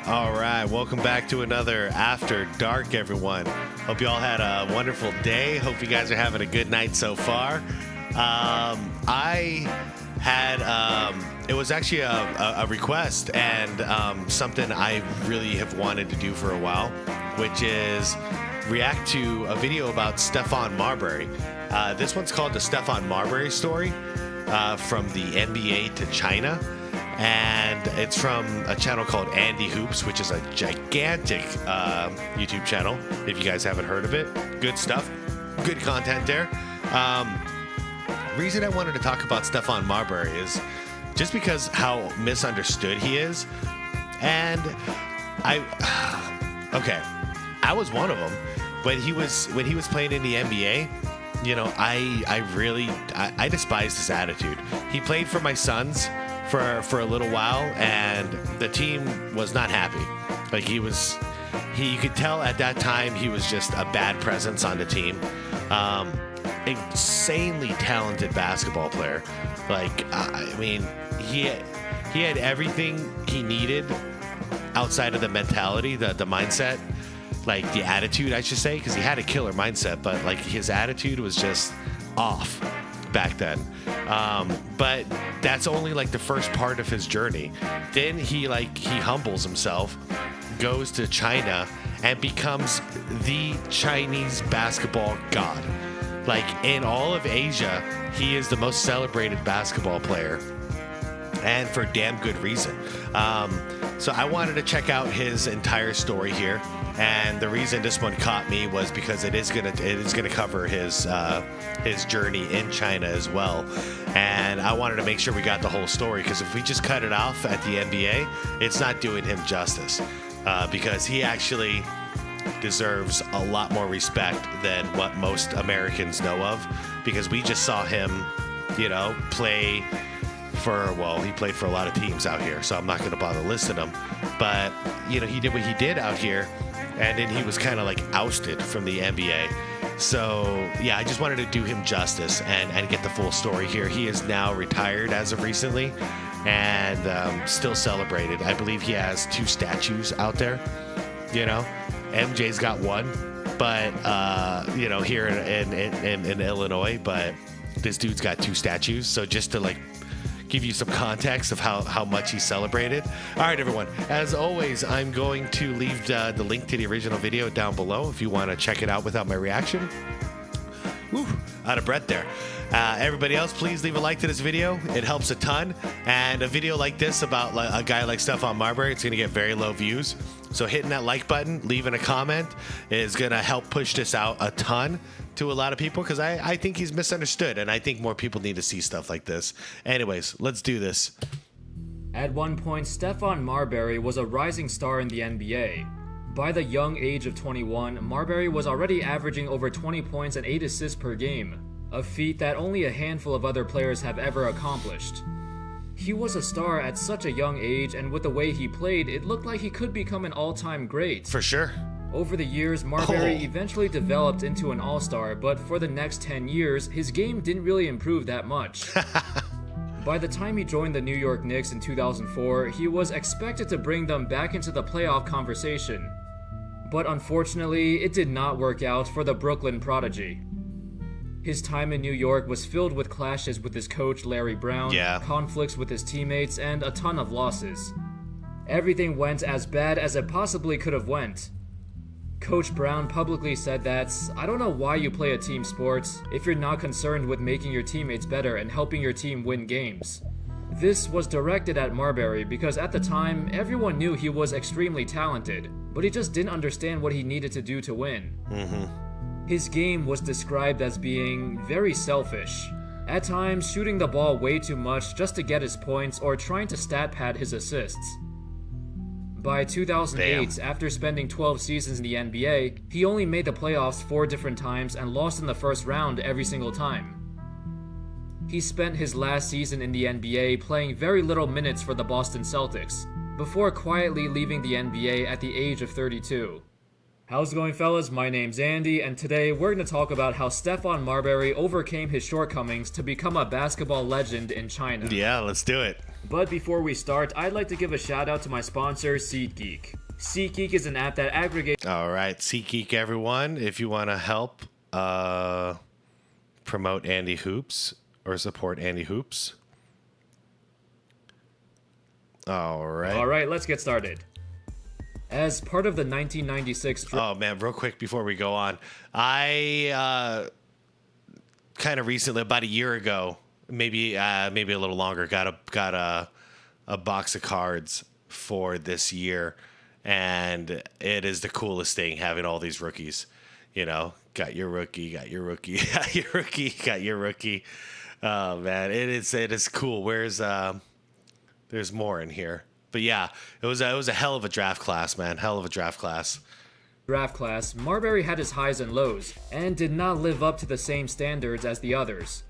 All right, welcome back to another After Dark, everyone. Hope you all had a wonderful day. Hope you guys are having a good night so far. It was actually a request and something I really have wanted to do for a while, which is react to a video about Stephon Marbury. This one's called the Stephon Marbury story, from the NBA to China. And it's from a channel called Andy Hoops, which is a gigantic YouTube channel. If you guys haven't heard of it, good stuff, good content there. Reason I wanted to talk about Stephon Marbury is just because how misunderstood he is. And I was one of them when he was playing in the NBA. You know, I despised his attitude. He played for my Suns for a little while, and the team was not happy. Like you could tell at that time he was just a bad presence on the team. Insanely talented basketball player. Like he had everything he needed outside of the mentality, the mindset, like the attitude, I should say, because he had a killer mindset, but like his attitude was just off back then. But that's only like the first part of his journey. Then he humbles himself, goes to China, and becomes the Chinese basketball god. Like in all of Asia, he is the most celebrated basketball player, and for damn good reason. So I wanted to check out his entire story here, and the reason this one caught me was because it is gonna cover his journey in China as well, and I wanted to make sure we got the whole story, because if we just cut it off at the NBA, it's not doing him justice, because he actually deserves a lot more respect than what most Americans know of, because we just saw him, play he played for a lot of teams out here, so I'm not going to bother listing them, but he did what he did out here, and then he was kind of like ousted from the NBA. So yeah, I just wanted to do him justice and get the full story here. He is now retired as of recently, and still celebrated. I believe he has 2 statues out there. MJ's got one, but here in Illinois, but this dude's got 2 statues. So just to give you some context of how much he celebrated. All right, everyone. As always, I'm going to leave the link to the original video down below if you want to check it out without my reaction. Woo, out of breath there. Everybody else, please leave a like to this video. It helps a ton. And a video like this about a guy like Stephon Marbury, it's going to get very low views. So hitting that like button, leaving a comment is going to help push this out a ton to a lot of people, because I think he's misunderstood, and I think more people need to see stuff like this. Anyways, let's do this. At one point, Stephon Marbury was a rising star in the NBA. By the young age of 21, Marbury was already averaging over 20 points and 8 assists per game, a feat that only a handful of other players have ever accomplished. He was a star at such a young age, and with the way he played, it looked like he could become an all-time great. For sure. Over the years, Marbury eventually developed into an all-star, but for the next 10 years, his game didn't really improve that much. By the time he joined the New York Knicks in 2004, he was expected to bring them back into the playoff conversation. But unfortunately, it did not work out for the Brooklyn prodigy. His time in New York was filled with clashes with his coach Larry Brown, conflicts with his teammates, and a ton of losses. Everything went as bad as it possibly could have went. Coach Brown publicly said that, "I don't know why you play a team sport if you're not concerned with making your teammates better and helping your team win games." This was directed at Marbury because at the time, everyone knew he was extremely talented, but he just didn't understand what he needed to do to win. His game was described as being very selfish, at times shooting the ball way too much just to get his points or trying to stat pad his assists. By 2008, after spending 12 seasons in the NBA, he only made the playoffs 4 different times and lost in the first round every single time. He spent his last season in the NBA playing very little minutes for the Boston Celtics, before quietly leaving the NBA at the age of 32. How's it going, fellas? My name's Andy, and today we're going to talk about how Stephon Marbury overcame his shortcomings to become a basketball legend in China. Yeah, let's do it. But before we start, I'd like to give a shout out to my sponsor, SeatGeek. SeatGeek is an app that aggregates... All right, SeatGeek, everyone. If you want to help promote Andy Hoops or support Andy Hoops. All right, let's get started. As part of the 1996... Oh, man, real quick before we go on. I kind of recently, about a year ago, maybe a little longer, got a box of cards for this year. And it is the coolest thing having all these rookies. You know, got your rookie, got your rookie, got your rookie, got your rookie. Oh, man, it is cool. There's more in here. But yeah, it was a hell of a draft class, man. Hell of a draft class. Marbury had his highs and lows, and did not live up to the same standards as the others.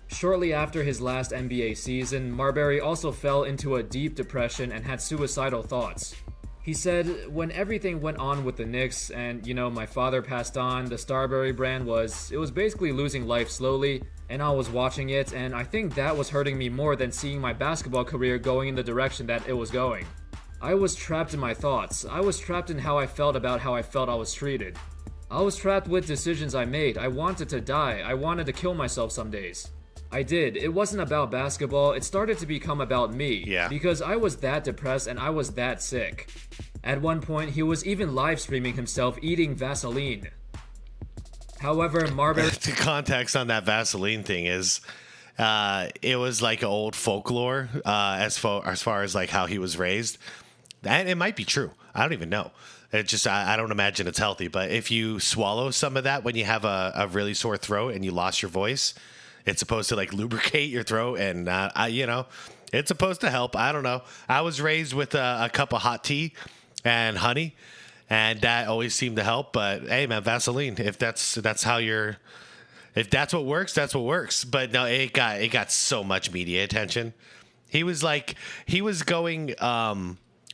Shortly after his last NBA season, Marbury also fell into a deep depression and had suicidal thoughts. He said, when everything went on with the Knicks and, my father passed on, the Starbury brand was basically losing life slowly, and I was watching it, and I think that was hurting me more than seeing my basketball career going in the direction that it was going. I was trapped in my thoughts. I was trapped in how I felt about how I felt I was treated. I was trapped with decisions I made. I wanted to die. I wanted to kill myself some days. I did. It wasn't about basketball. It started to become about me. Yeah. Because I was that depressed and I was that sick. At one point, he was even live streaming himself eating Vaseline. However, Marbury... The context on that Vaseline thing is, it was like old folklore as far as like how he was raised. And it might be true. I don't even know. It just I don't imagine it's healthy. But if you swallow some of that when you have a really sore throat and you lost your voice, it's supposed to like lubricate your throat, and it's supposed to help. I don't know. I was raised with a cup of hot tea and honey, and that always seemed to help. But hey, man, Vaseline. If that's what works, that's what works. But no, it got so much media attention. He was going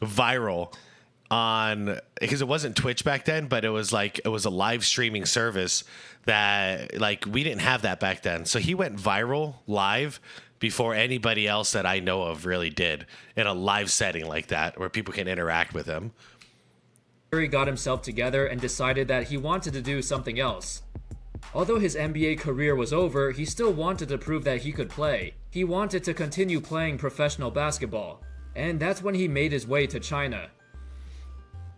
viral on, because it wasn't Twitch back then, but it was a live streaming service that like we didn't have that back then. So he went viral live before anybody else that I know of really did in a live setting like that where people can interact with him. He got himself together and decided that he wanted to do something else. Although his NBA career was over, he still wanted to prove that he could play. He wanted to continue playing professional basketball. And that's when he made his way to China.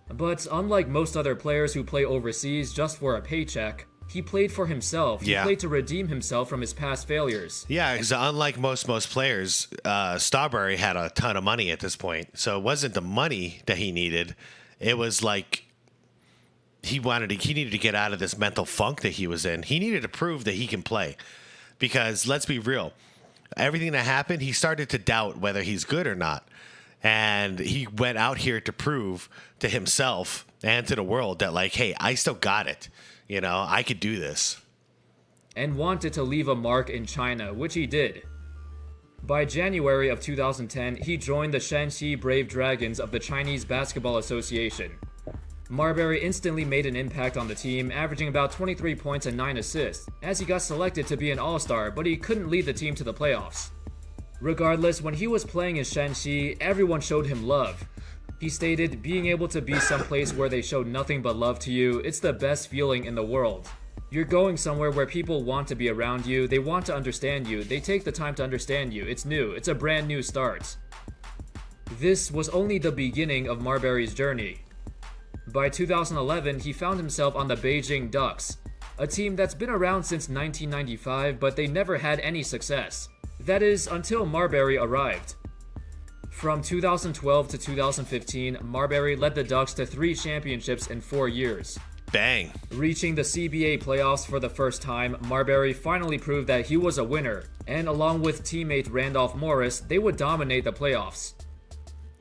But unlike most other players who play overseas just for a paycheck, he played for himself. He played to redeem himself from his past failures. Yeah, because unlike most players, Starbury had a ton of money at this point. So it wasn't the money that he needed. It was like he needed to get out of this mental funk that he was in. He needed to prove that he can play. Because let's be real, everything that happened, he started to doubt whether he's good or not. And he went out here to prove to himself and to the world that, like, hey, I still got it. I could do this. And wanted to leave a mark in China, which he did. By January of 2010, he joined the Shanxi Brave Dragons of the Chinese Basketball Association. Marbury instantly made an impact on the team, averaging about 23 points and 9 assists, as he got selected to be an all-star, but he couldn't lead the team to the playoffs. Regardless, when he was playing in Shanxi, everyone showed him love. He stated, being able to be someplace where they showed nothing but love to you, it's the best feeling in the world. You're going somewhere where people want to be around you, they want to understand you, they take the time to understand you, it's new, it's a brand new start. This was only the beginning of Marbury's journey. By 2011, he found himself on the Beijing Ducks, a team that's been around since 1995, but they never had any success. That is, until Marbury arrived. From 2012 to 2015, Marbury led the Ducks to 3 championships in 4 years. Bang. Reaching the CBA playoffs for the first time, Marbury finally proved that he was a winner, and along with teammate Randolph Morris, they would dominate the playoffs.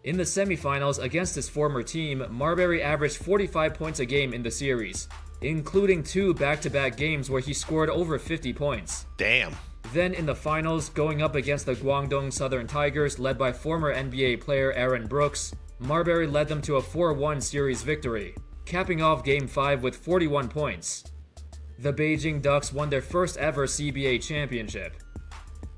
In the semifinals against his former team, Marbury averaged 45 points a game in the series, including 2 back-to-back games where he scored over 50 points. Damn. Then in the finals, going up against the Guangdong Southern Tigers led by former NBA player Aaron Brooks, Marbury led them to a 4-1 series victory, capping off Game 5 with 41 points. The Beijing Ducks won their first ever CBA championship.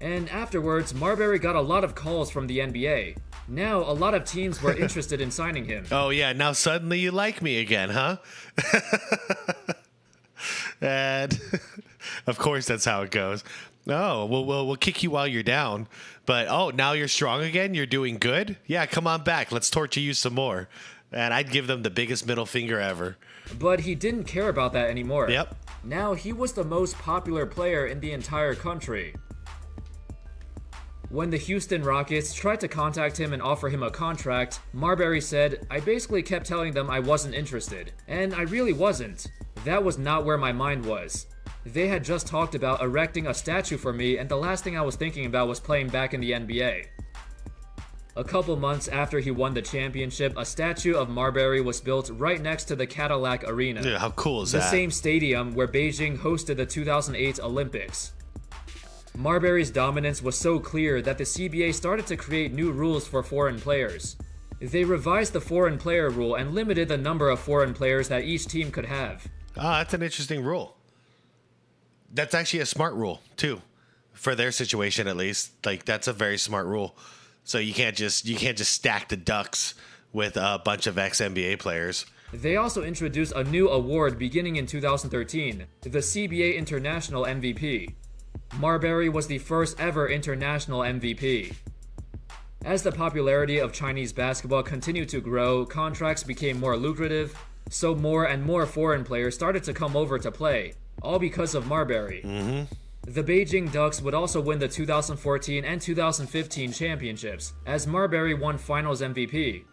And afterwards, Marbury got a lot of calls from the NBA. Now, a lot of teams were interested in signing him. Oh, yeah. Now suddenly you like me again, huh? And of course, that's how it goes. Oh, we'll kick you while you're down. But, now you're strong again? You're doing good? Yeah, come on back. Let's torture you some more. And I'd give them the biggest middle finger ever. But he didn't care about that anymore. Yep. Now he was the most popular player in the entire country. When the Houston Rockets tried to contact him and offer him a contract, Marbury said, "I basically kept telling them I wasn't interested. And I really wasn't. That was not where my mind was. They had just talked about erecting a statue for me, and the last thing I was thinking about was playing back in the NBA." A couple months after he won the championship, a statue of Marbury was built right next to the Cadillac Arena. Dude, how cool is that? The same stadium where Beijing hosted the 2008 Olympics. Marbury's dominance was so clear that the CBA started to create new rules for foreign players. They revised the foreign player rule and limited the number of foreign players that each team could have. That's an interesting rule. That's actually a smart rule, too. For their situation, at least. Like, that's a very smart rule. So you can't just stack the Ducks with a bunch of ex-NBA players. They also introduced a new award beginning in 2013, the CBA International MVP. Marbury was the first ever international MVP. As the popularity of Chinese basketball continued to grow, contracts became more lucrative, so more and more foreign players started to come over to play, all because of Marbury. The Beijing Ducks would also win the 2014 and 2015 championships, as Marbury won Finals MVP.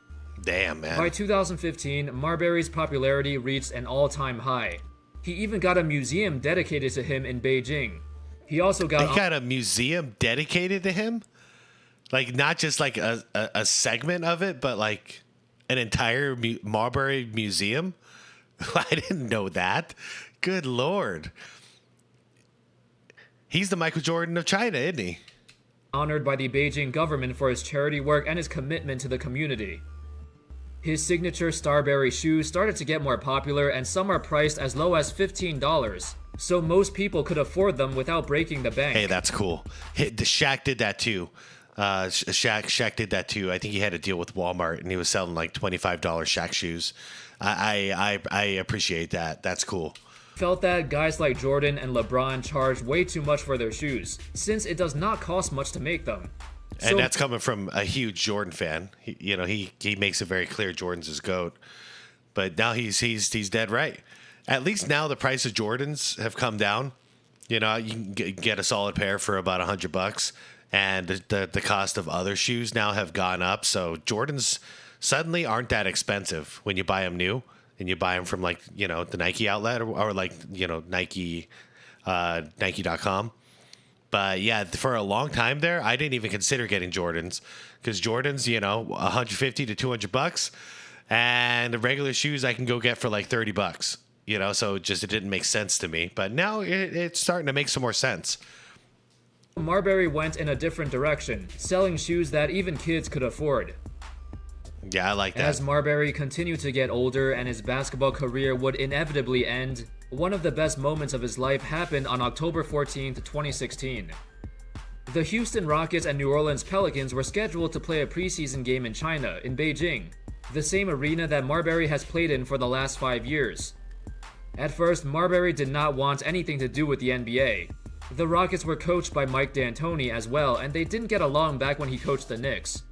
Damn, man. By 2015, Marbury's popularity reached an all-time high. He even got a museum dedicated to him in Beijing. He also got a museum dedicated to him? Like, not just like a segment of it, but like an entire Marbury museum? I didn't know that. Good Lord. He's the Michael Jordan of China, isn't he? Honored by the Beijing government for his charity work and his commitment to the community. His signature Starberry shoes started to get more popular, and some are priced as low as $15, so most people could afford them without breaking the bank. Hey, that's cool. Shaq did that too. Shaq did that too. I think he had a deal with Walmart, and he was selling like $25 Shaq shoes. I appreciate that. That's cool. Felt that guys like Jordan and LeBron charge way too much for their shoes, since it does not cost much to make them. And that's coming from a huge Jordan fan. He makes it very clear Jordan's his GOAT. But now he's dead right. At least now the price of Jordans have come down. You know, you can get a solid pair for about $100, and the cost of other shoes now have gone up. So Jordans suddenly aren't that expensive when you buy them new, and you buy them from like, you know, the Nike outlet or like, you know, Nike, Nike.com. But yeah, for a long time there, I didn't even consider getting Jordans, because Jordans, you know, $150 to $200, and the regular shoes I can go get for like $30. You know, so it didn't make sense to me. But now it's starting to make some more sense. Marbury went in a different direction, selling shoes that even kids could afford. Yeah, I like that. As Marbury continued to get older and his basketball career would inevitably end, one of the best moments of his life happened on October 14th, 2016. The Houston Rockets and New Orleans Pelicans were scheduled to play a preseason game in China, in Beijing, the same arena that Marbury has played in for the last 5 years. At first, Marbury did not want anything to do with the NBA. The Rockets were coached by Mike D'Antoni as well, and they didn't get along back when he coached the Knicks.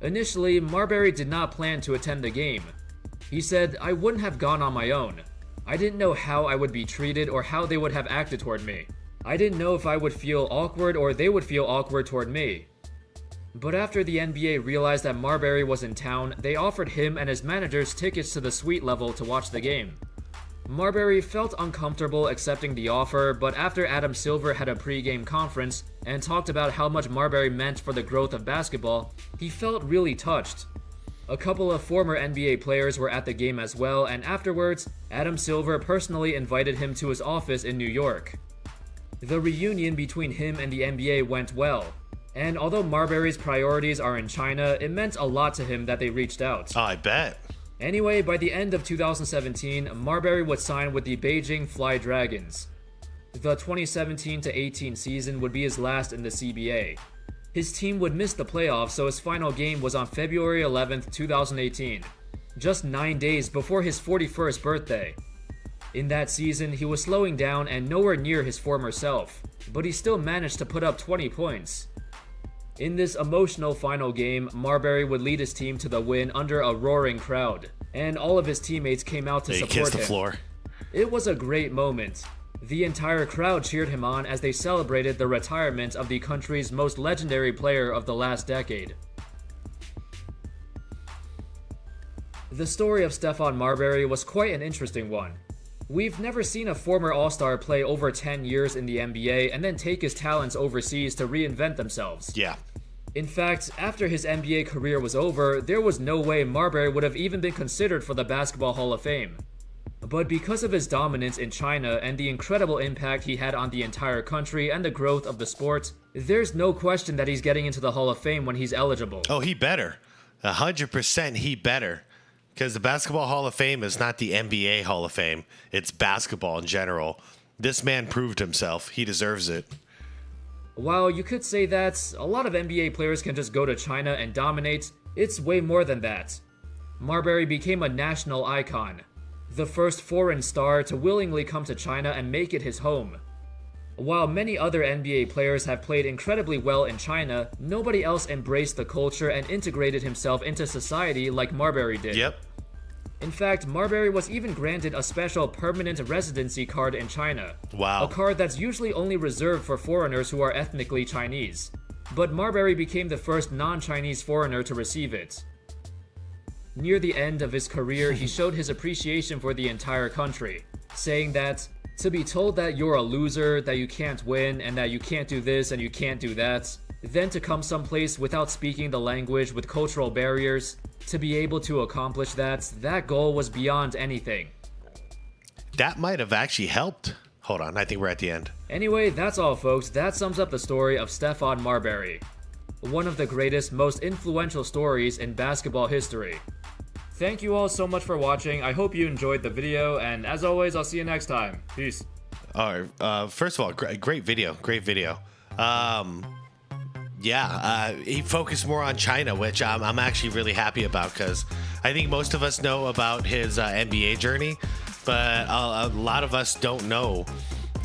Initially, Marbury did not plan to attend the game. He said, "I wouldn't have gone on my own. I didn't know how I would be treated or how they would have acted toward me. I didn't know if I would feel awkward or they would feel awkward toward me." But after the NBA realized that Marbury was in town, they offered him and his managers tickets to the suite level to watch the game. Marbury felt uncomfortable accepting the offer, but after Adam Silver had a pre-game conference and talked about how much Marbury meant for the growth of basketball, he felt really touched. A couple of former NBA players were at the game as well, and afterwards, Adam Silver personally invited him to his office in New York. The reunion between him and the NBA went well, and although Marbury's priorities are in China, it meant a lot to him that they reached out. Oh, I bet. Anyway, by the end of 2017, Marbury would sign with the Beijing Fly Dragons. The 2017-18 season would be his last in the CBA. His team would miss the playoffs, so his final game was on February 11th, 2018, just 9 days before his 41st birthday. In that season, he was slowing down and nowhere near his former self, but he still managed to put up 20 points. In this emotional final game, Marbury would lead his team to the win under a roaring crowd, and all of his teammates came out to support him. He kissed the floor. It was a great moment. The entire crowd cheered him on as they celebrated the retirement of the country's most legendary player of the last decade. The story of Stephon Marbury was quite an interesting one. We've never seen a former All-Star play over 10 years in the NBA and then take his talents overseas to reinvent themselves. Yeah. In fact, after his NBA career was over, there was no way Marbury would have even been considered for the Basketball Hall of Fame. But because of his dominance in China and the incredible impact he had on the entire country and the growth of the sport, there's no question that he's getting into the Hall of Fame when he's eligible. Oh, he better. 100% he better. Because the Basketball Hall of Fame is not the NBA Hall of Fame. It's basketball in general. This man proved himself. He deserves it. While you could say that a lot of NBA players can just go to China and dominate, it's way more than that. Marbury became a national icon, the first foreign star to willingly come to China and make it his home. While many other NBA players have played incredibly well in China, nobody else embraced the culture and integrated himself into society like Marbury did. Yep. In fact, Marbury was even granted a special permanent residency card in China. Wow. A card that's usually only reserved for foreigners who are ethnically Chinese. But Marbury became the first non-Chinese foreigner to receive it. Near the end of his career, he showed his appreciation for the entire country, saying that, "To be told that you're a loser, that you can't win, and that you can't do this and you can't do that, then to come someplace without speaking the language with cultural barriers, to be able to accomplish that goal was beyond anything." That might have actually helped. Hold on, I think we're at the end. Anyway, that's all folks. That sums up the story of Stephon Marbury. One of the greatest, most influential stories in basketball history. Thank you all so much for watching. I hope you enjoyed the video, and as always, I'll see you next time. Peace. All right. First of all, great video. Great video. He focused more on China, which I'm actually really happy about because I think most of us know about his NBA journey, but a lot of us don't know.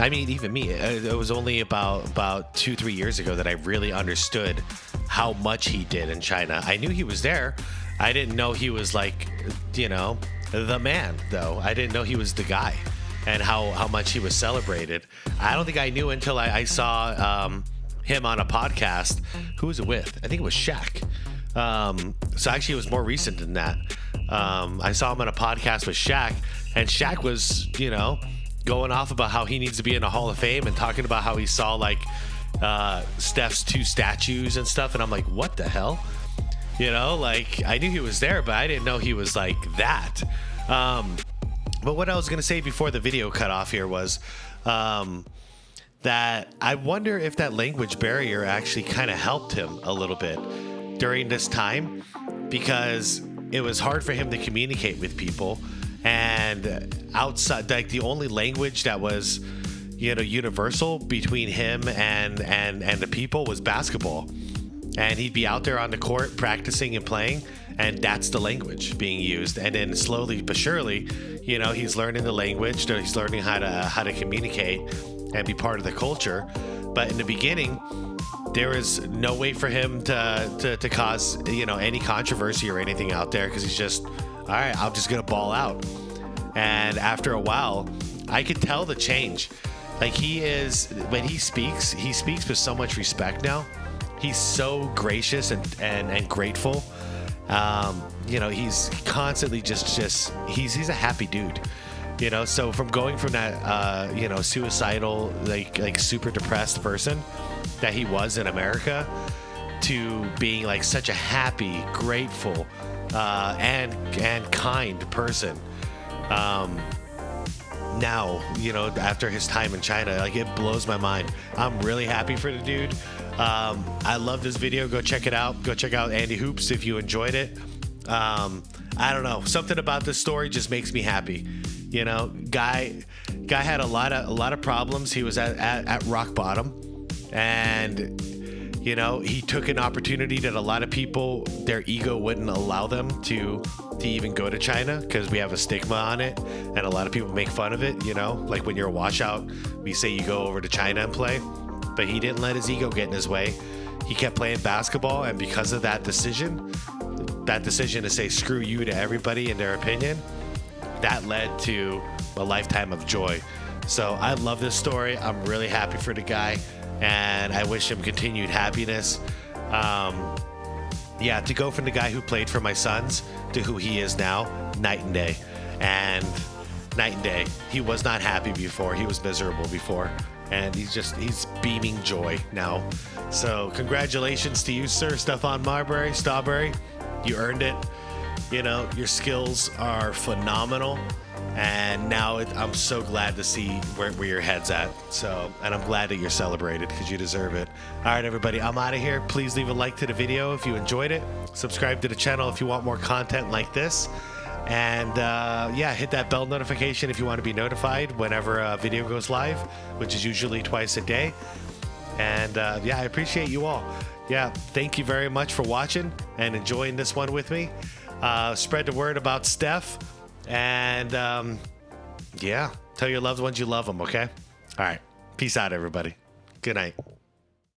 I mean, even me. It was only about 2-3 years ago that I really understood how much he did in China. I knew he was there. I didn't know he was like, the man, though. I didn't know he was the guy and how much he was celebrated. I don't think I knew until I saw him on a podcast. Who was it with? I think it was Shaq. So actually, it was more recent than that. I saw him on a podcast with Shaq, and Shaq was, going off about how he needs to be in the Hall of Fame and talking about how he saw like Steph's 2 statues and stuff. And I'm like, what the hell? I knew he was there, but I didn't know he was like that. But what I was going to say before the video cut off here was that I wonder if that language barrier actually kind of helped him a little bit during this time, because it was hard for him to communicate with people. And outside, like the only language that was, universal between him and the people was basketball. And he'd be out there on the court practicing and playing, and that's the language being used. And then slowly but surely, he's learning the language. He's learning how to communicate and be part of the culture. But in the beginning, there was no way for him to cause any controversy or anything out there, because he's just, all right, I'm just gonna ball out. And after a while, I could tell the change. Like when he speaks with so much respect now. He's so gracious and grateful. He's constantly he's a happy dude. So from going from that suicidal, like super depressed person that he was in America to being like such a happy, grateful, and kind person. Now, after his time in China, like it blows my mind. I'm really happy for the dude. I love this video. Go check it out. Go check out Andy Hoops if you enjoyed it. I don't know. Something about this story just makes me happy. You know, guy had a lot of problems. He was at rock bottom, and you know, he took an opportunity that a lot of people, their ego wouldn't allow them to even go to China, because we have a stigma on it, and a lot of people make fun of it. You know, like when you're a washout, we say you go over to China and play, but he didn't let his ego get in his way. He kept playing basketball, and because of that decision to say screw you to everybody and their opinion, that led to a lifetime of joy. So I love this story. I'm really happy for the guy, and I wish him continued happiness. Yeah, to go from the guy who played for my sons to who he is now, night and day. And night and day. He was not happy before. He was miserable before. And he's beaming joy now. So congratulations to you, sir, Stephon Marbury, Strawberry. You earned it. You know, your skills are phenomenal. And now I'm so glad to see where your head's at. So, and I'm glad that you're celebrated, because you deserve it. All right, everybody, I'm out of here. Please leave a like to the video if you enjoyed it. Subscribe to the channel if you want more content like this. And yeah, hit that bell notification if you want to be notified whenever a video goes live, which is usually twice a day. And yeah, I appreciate you all. Yeah, thank you very much for watching and enjoying this one with me. Spread the word about Steph. And yeah, tell your loved ones you love them, okay? All right. Peace out, everybody. Good night.